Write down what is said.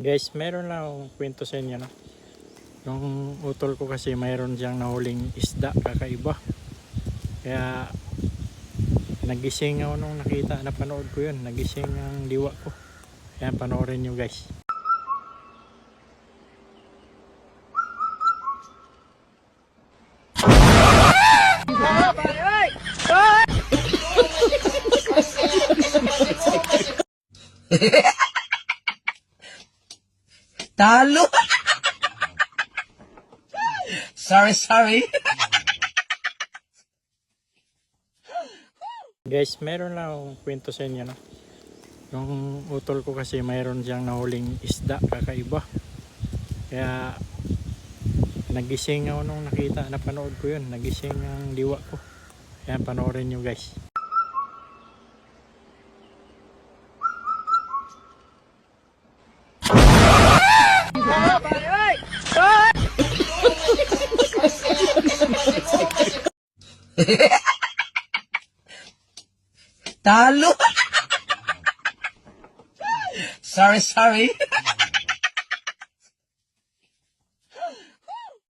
Guys, meron lang akong kwento sa inyo, no? Yung utol ko kasi mayroon siyang nahuling isda, kakaiba. Kaya nagising ako nung nakita, napanood ko yun. Nagising ang diwa ko. Kaya panoorin nyo guys. Talo. Sorry. Guys, meron lang akong kwento sa inyo, no? Yung utol ko kasi mayroon siyang nahuling isda, kakaiba. Kaya nagising ako nung nakita, napanood ko yun. Nagising ang diwa ko. Kaya panoorin nyo guys. Talo. Sorry.